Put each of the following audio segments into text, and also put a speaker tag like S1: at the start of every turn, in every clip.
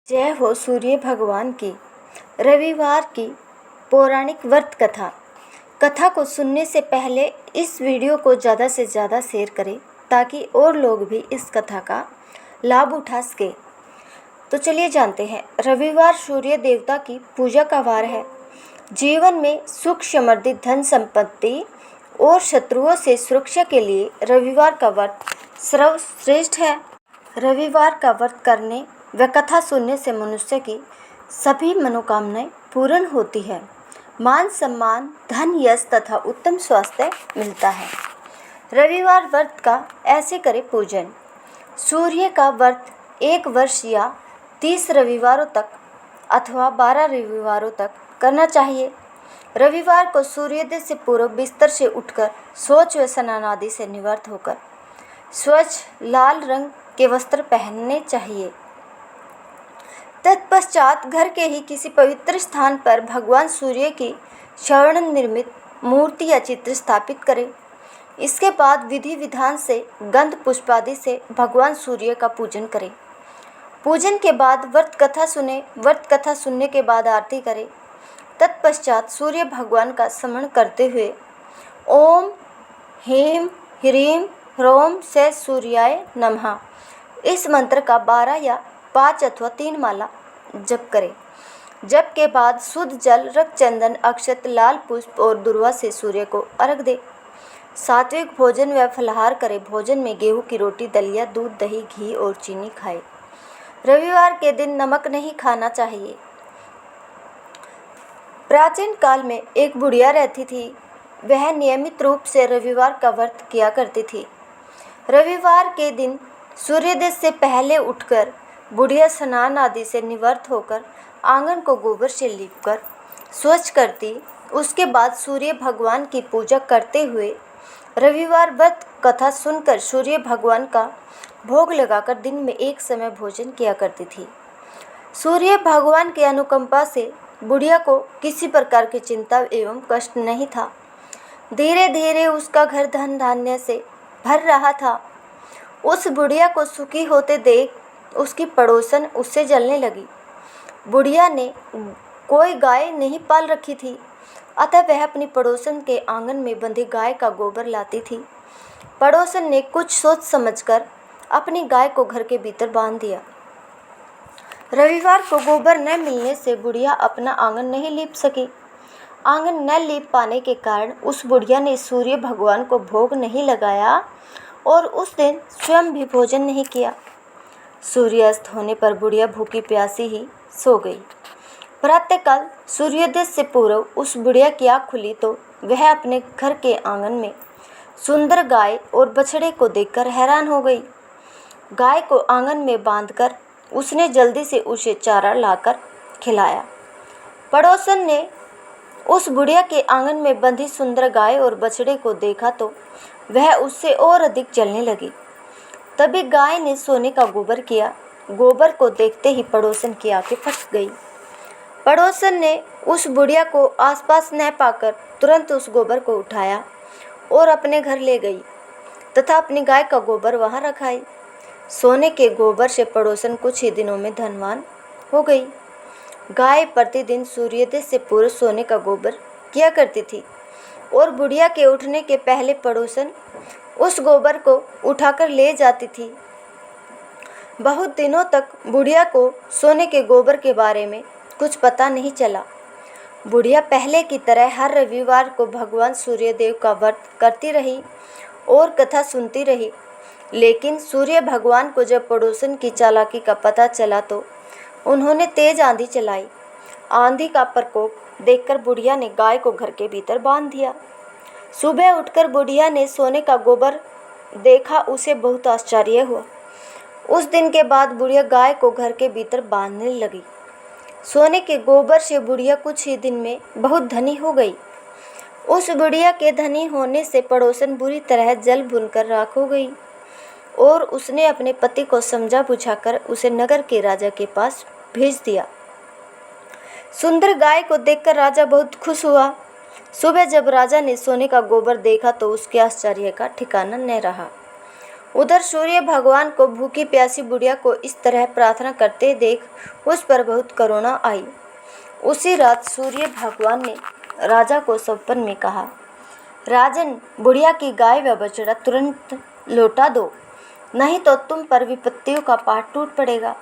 S1: जय हो सूर्य भगवान की। रविवार की पौराणिक व्रत कथा। कथा को सुनने से पहले इस वीडियो को ज़्यादा से ज़्यादा शेयर करें ताकि और लोग भी इस कथा का लाभ उठा सकें। तो चलिए जानते हैं। रविवार सूर्य देवता की पूजा का वार है। जीवन में सुख समृद्धि धन संपत्ति और शत्रुओं से सुरक्षा के लिए रविवार का व्रत सर्वश्रेष्ठ है। रविवार का व्रत करने व कथा सुनने से मनुष्य की सभी मनोकामनाएं पूर्ण होती है। मान सम्मान धन यश तथा उत्तम स्वास्थ्य मिलता है। रविवार व्रत का ऐसे करें पूजन। सूर्य का व्रत 1 वर्ष या 30 रविवारों तक अथवा 12 रविवारों तक करना चाहिए। रविवार को सूर्योदय से पूर्व बिस्तर से उठकर शौच व स्नान आदि से निवृत्त होकर स्वच्छ लाल रंग के वस्त्र पहनने चाहिए। तत्पश्चात घर के ही किसी पवित्र स्थान पर भगवान सूर्य की स्वर्ण निर्मित मूर्ति या चित्र स्थापित करें। इसके बाद विधि विधान से गंध पुष्पादि से भगवान सूर्य का पूजन करें। पूजन के बाद व्रत कथा सुने। व्रत कथा सुनने के बाद आरती करें। तत्पश्चात सूर्य भगवान का स्मरण करते हुए ओम ह्रीं ह्रीं ह्रौं से सूर्याय नमः इस मंत्र का 12 या 5 अथवा 3 माला जप करें। जप के बाद शुद्ध जल रक्त चंदन अक्षत लाल पुष्प और दुर्वा से सूर्य को अर्घ दे। सात्विक भोजन व फलाहार करें। भोजन में गेहूं की रोटी दलिया दूध दही घी और चीनी खाए। रविवार के दिन नमक नहीं खाना चाहिए। प्राचीन काल में एक बुढ़िया रहती थी। वह नियमित रूप से रविवार का व्रत किया करती थी। रविवार के दिन सूर्योदय से पहले उठकर बुढ़िया स्नान आदि से निवृत्त होकर आंगन को गोबर से लीपकर स्वच्छ करती। उसके बाद सूर्य भगवान की पूजा करते हुए रविवार व्रत कथा सुनकर सूर्य भगवान का भोग लगाकर दिन में एक समय भोजन किया करती थी। सूर्य भगवान की अनुकंपा से बुढ़िया को किसी प्रकार की चिंता एवं कष्ट नहीं था। धीरे धीरे उसका घर धन धान्य से भर रहा था। उस बुढ़िया को सुखी होते देख उसकी पड़ोसन उससे जलने लगी। बुढ़िया ने कोई गाय नहीं पाल रखी थी, अतः वह अपनी पड़ोसन के आंगन में बंधी गाय का गोबर लाती थी। पड़ोसन ने कुछ सोच समझकर अपनी गाय को घर के भीतर बांध दिया। रविवार को गोबर न मिलने से बुढ़िया अपना आंगन नहीं लीप सकी। आंगन न लीप पाने के कारण उस बुढ़िया ने सूर्य भगवान को भोग नहीं लगाया और उस दिन स्वयं भी भोजन नहीं किया। सूर्यास्त होने पर बुढ़िया भूखी प्यासी ही सो गई। प्रातःकाल सूर्योदय से पूर्व उस बुढ़िया की आँख खुली तो वह अपने घर के आंगन में सुंदर गाय और बछड़े को देखकर हैरान हो गई। गाय को आंगन में बांधकर उसने जल्दी से उसे चारा लाकर खिलाया। पड़ोसन ने उस बुढ़िया के आंगन में बंधी सुंदर गाय और बछड़े को देखा तो वह उससे और अधिक जलने लगी। तभी गाय ने सोने का गोबर किया। गोबर को देखते ही पड़ोसन की आंखें फट गई। पड़ोसन ने उस बुढ़िया को आसपास न पाकर तुरंत उस गोबर को उठाया और अपने घर ले गई तथा अपनी गाय का गोबर वहां रखाई। सोने के गोबर से पड़ोसन कुछ ही दिनों में धनवान हो गई। गाय प्रतिदिन सूर्योदय से पूर्व सोने का गोबर किया करती थी और बुढ़िया के उठने के पहले पड़ोसन उस गोबर को उठाकर ले जाती थी। बहुत दिनों तक बुढ़िया को सोने के गोबर के बारे में कुछ पता नहीं चला। बुढ़िया पहले की तरह हर रविवार को भगवान सूर्यदेव का व्रत करती रही और कथा सुनती रही। लेकिन सूर्य भगवान को जब पड़ोसन की चालाकी का पता चला तो उन्होंने तेज आंधी चलाई। आंधी का प्रकोप देखकर बुढ़िया ने गाय को घर के भीतर बांध दिया। सुबह उठकर बुढ़िया ने सोने का गोबर देखा। उसे बहुत आश्चर्य हुआ। उस दिन के बाद बुढ़िया गाय को घर के भीतर बांधने लगी। सोने के गोबर से बुढ़िया कुछ ही दिन में बहुत धनी हो गई। उस बुढ़िया के धनी होने से पड़ोसन बुरी तरह जल भुनकर राख हो गई और उसने अपने पति को समझा बुझाकर उसे नगर के राजा के पास भेज दिया। सुंदर गाय को देखकर राजा बहुत खुश हुआ। सुबह जब राजा ने सोने का गोबर देखा तो उसके आश्चर्य का ठिकाना न रहा। उधर सूर्य भगवान को भूखी प्यासी बुढ़िया को इस तरह प्रार्थना करते देख उस पर बहुत करुणा आई। उसी रात सूर्य भगवान ने राजा को सपन में कहा, राजन, बुढ़िया की गाय व बछड़ा तुरंत लौटा दो, नहीं तो तुम पर विपत्तियों का पहाड़ टूट पड़ेगा,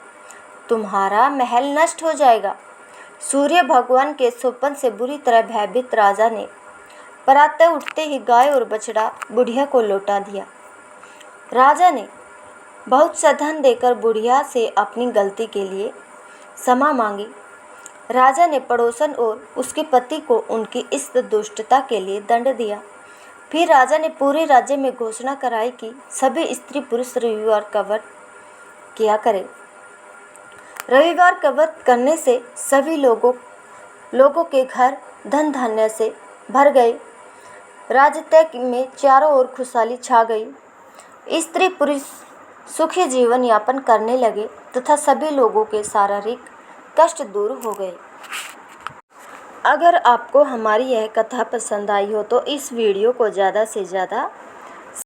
S1: तुम्हारा महल नष्ट हो जाएगा। सूर्य भगवान के सपन से बुरी तरह भयभीत राजा ने प्रातः उठते ही गाय और बछड़ा बुढ़िया को लौटा दिया। राजा ने बहुत सा धन देकर बुढ़िया से अपनी गलती के लिए क्षमा मांगी। राजा ने पड़ोसन और उसके पति को उनकी इस दुष्टता के लिए दंड दिया। फिर राजा ने पूरे राज्य में घोषणा कराई कि सभी स्त्री पुरुष रविवार का व्रत किया करें। रविवार का व्रत करने से सभी लोगों के घर धन धान्य से भर गए। राज्य में चारों ओर खुशहाली छा गई। स्त्री पुरुष सुखी जीवन यापन करने लगे तथा सभी लोगों के शारीरिक कष्ट दूर हो गए। अगर आपको हमारी यह कथा पसंद आई हो तो इस वीडियो को ज़्यादा से ज़्यादा